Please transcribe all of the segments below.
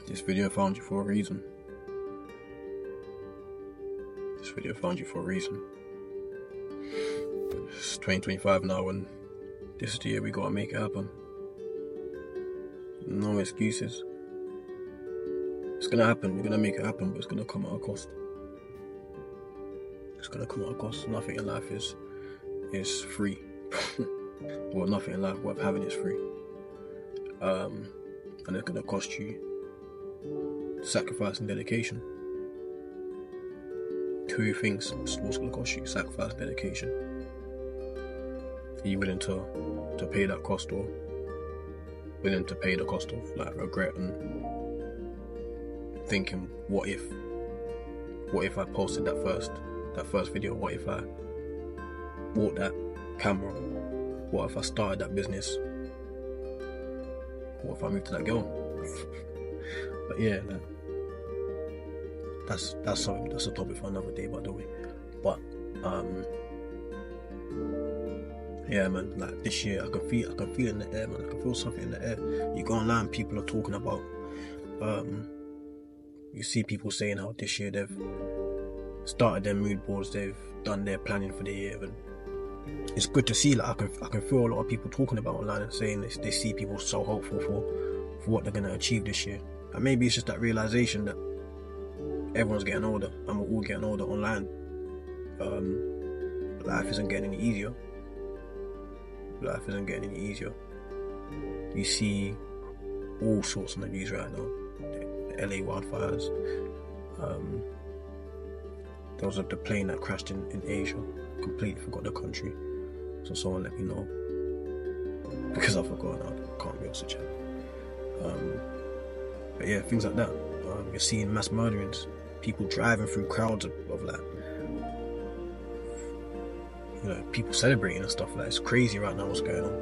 This video found you for a reason. This video found you for a reason. It's 2025 now, and this is the year we gotta make it happen. No excuses. It's gonna happen, we're gonna make it happen, but it's gonna come at a cost. It's gonna come at a cost. Nothing in life is free. Well, nothing in life worth having is free. And it's gonna cost you sacrifice and dedication. Two things what's gonna cost you: sacrifice and dedication. Are you willing to pay that cost, or willing to pay the cost of like regret and thinking, what if I posted that first video? What if I bought that camera? What if I started that business? What if I moved to that girl? But yeah, that's a topic for another day, by the way. But yeah, man, like this year I can feel in the air, man. I can feel something in the air. You go online, people are talking about you see people saying how this year they've started their mood boards, they've done their planning for the year, and it's good to see. Like I can feel a lot of people talking about online and saying they see people so hopeful for what they're gonna achieve this year. And maybe it's just that realization that everyone's getting older and we're all getting older online. Life isn't getting any easier. Life isn't getting any easier. You see all sorts on the news right now. The LA wildfires. There was the plane that crashed in Asia. Completely forgot the country. So someone let me know. Because I forgot, I can't be able to check. But yeah, things like that. You're seeing mass murderings. People driving through crowds of like, you know, people celebrating and stuff like that. It's crazy right now what's going on.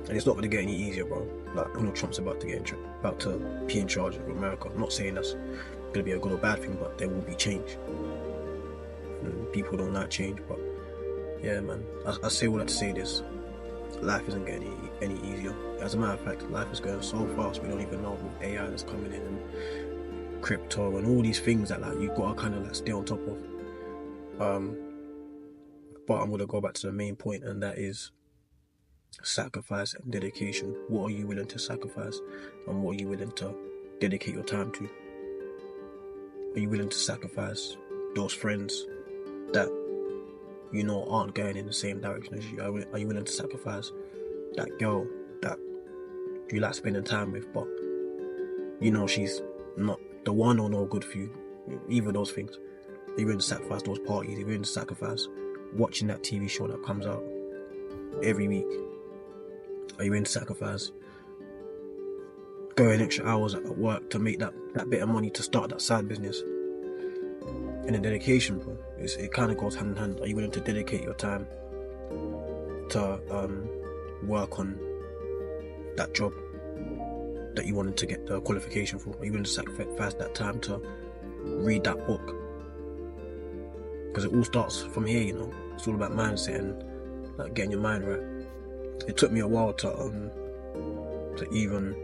And it's not going to get any easier, bro. Like, Donald Trump's about to be in charge of America. I'm not saying that's going to be a good or bad thing, but there will be change. And people don't like change, but yeah, man. I say all that to say this. Life isn't getting any easier. As a matter of fact, life is going so fast, we don't even know with AI that's coming in and crypto and all these things that like you gotta kind of like stay on top of. But I'm gonna go back to the main point, and that is sacrifice and dedication. What are you willing to sacrifice, and what are you willing to dedicate your time to? Are you willing to sacrifice those friends that you know aren't going in the same direction as you? Are you willing to sacrifice that girl that you like spending time with, but you know she's not the one or no good for you? Either of those things. Are you willing to sacrifice those parties? Are you willing to sacrifice watching that TV show that comes out every week? Are you willing to sacrifice going extra hours at work to make that bit of money to start that side business? And the dedication, bro, it kind of goes hand in hand. Are you willing to dedicate your time to work on that job that you wanted to get the qualification for? Are you willing to sacrifice that time to read that book? Because it all starts from here, you know. It's all about mindset and like getting your mind right. It took me a while to even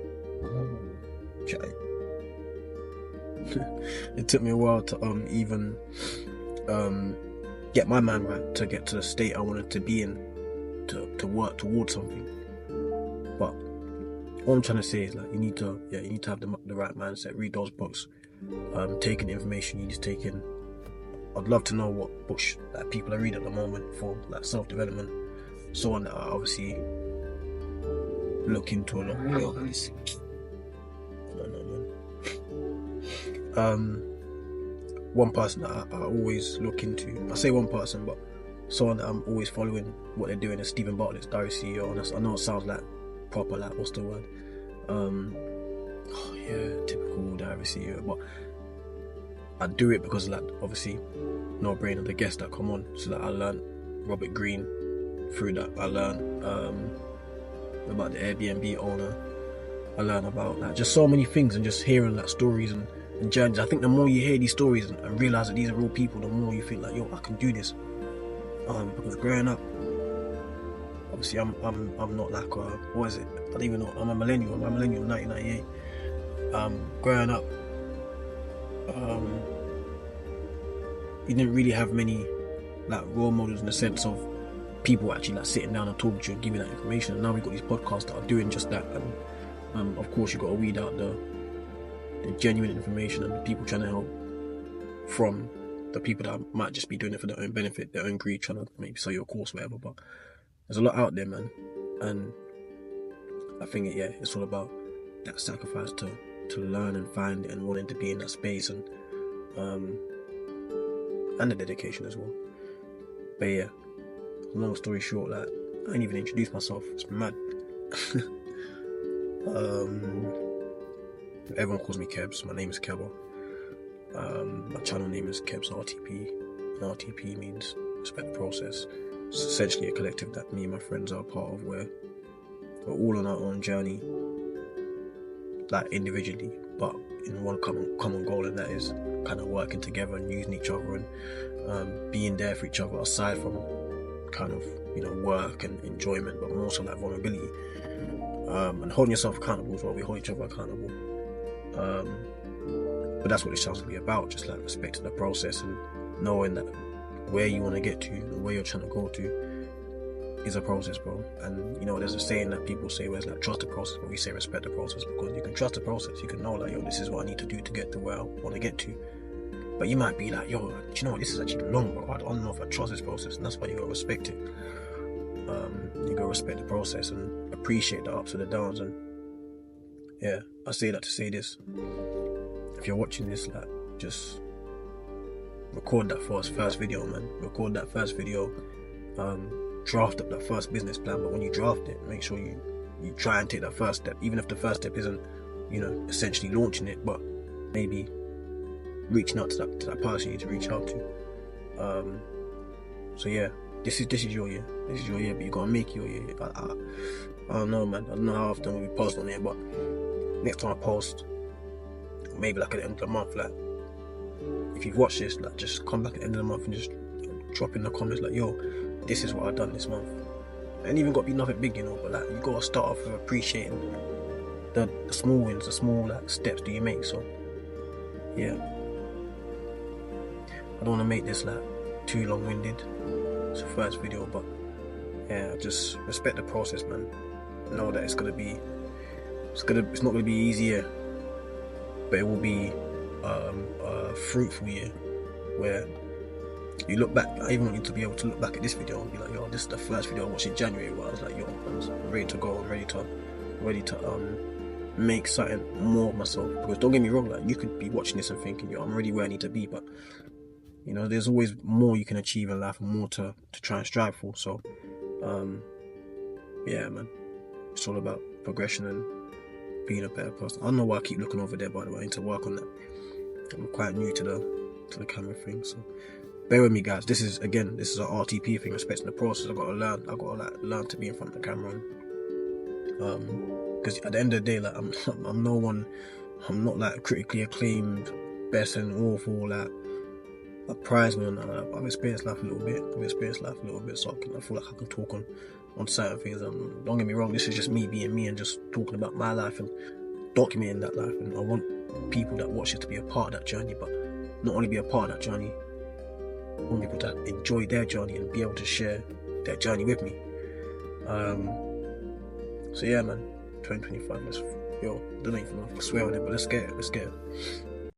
it took me a while to even get my mind right, to get to the state I wanted to be in, to work towards something. But all I'm trying to say is like you need to have the right mindset. Read those books, take in the information you need to take in. I'd love to know what books that people are reading at the moment for like self-development, so on, that I obviously look into a lot. One person that I always look into, I say one person, but someone that I'm always following what they're doing is Stephen Bartlett's Diary CEO. And I know it sounds like proper, like, what's the word? Typical Diary CEO, but I do it because, like, obviously, no brainer, the guests that come on, so that I learned Robert Greene through that. I learned about the Airbnb owner. I learned about like just so many things, and just hearing like stories and journeys. I think the more you hear these stories and realize that these are real people, the more you think like, yo, I can do this. Because growing up, obviously I'm not like what is it? I don't even know. I'm a millennial. I'm a millennial, 1998. growing up, you didn't really have many like role models in the sense of people actually like sitting down and talking to you and giving that information. And now we've got these podcasts that are doing just that. And of course, you've got to weed out the genuine information and the people trying to help from the people that might just be doing it for their own benefit, their own greed, trying to maybe sell your course, whatever. But there's a lot out there, man. And I think it's all about that sacrifice to learn and find it and wanting to be in that space, and the dedication as well. But yeah, long story short, like, I ain't even introduced myself. It's mad. Everyone calls me Kebs. My name is Kebo. My channel name is Kebs RTP. And RTP means respect the process. It's essentially a collective that me and my friends are a part of, where we're all on our own journey, like individually, but in one common goal, and that is kind of working together and using each other and being there for each other, aside from kind of, work and enjoyment, but also like vulnerability, and holding yourself accountable as well. We hold each other accountable, but that's what this channel's gonna be about, just like respecting the process and knowing that where you want to get to and where you're trying to go to is a process, bro. And there's a saying that people say where it's like trust the process, but we say respect the process, because you can trust the process. You can know like, yo, this is what I need to do to get to where I want to get to. But you might be like, yo, do you know what, this is actually long, bro. I don't know if I trust this process, and that's why you gotta respect it. You gotta respect the process and appreciate the ups and the downs. And yeah, I say that to say this: if you're watching this, like, just record that first video, man. Record that first video. Draft up that first business plan, but when you draft it, make sure you try and take that first step, even if the first step isn't, essentially launching it, but maybe reaching out to that person you need to reach out to. So yeah, this is your year. This is your year, but you gotta make your year. I don't know, man. I don't know how often we post on here, but next time I post, maybe like at the end of the month, like, if you've watched this, like, just come back at the end of the month and just drop in the comments like, yo, this is what I've done this month. Ain't even got to be nothing big, but like, you gotta start off with appreciating the small wins, the small like steps that you make. So yeah, I don't want to make this like too long-winded. It's the first video, but yeah, just respect the process, man. Know that it's not gonna be easier, but it will be a fruitful year where you look back. I even want you to be able to look back at this video and be like, yo, this is the first video I watched in January, where I was like, yo, I'm ready to go, I'm ready to make something more of myself. Because don't get me wrong, like, you could be watching this and thinking, yo, I'm already where I need to be, but there's always more you can achieve in life and more to try and strive for. So yeah, man, it's all about progression and being a better person. I don't know why I keep looking over there, by the way. I need to work on that. I'm quite new to the camera thing, so bear with me, guys. This is an RTP thing, respecting the process. I gotta learn to be in front of the camera, because at the end of the day, like, I'm no one. I'm not like critically acclaimed, best and awful, like a prize winner. I've experienced life a little bit, so I feel like I can talk on certain things. Don't get me wrong, this is just me being me and just talking about my life and documenting that life. And I want people that watch it to be a part of that journey, but not only be a part of that journey, I want people to enjoy their journey and be able to share their journey with me. So yeah, man, 2025, I don't even know if I swear on it, but let's get it.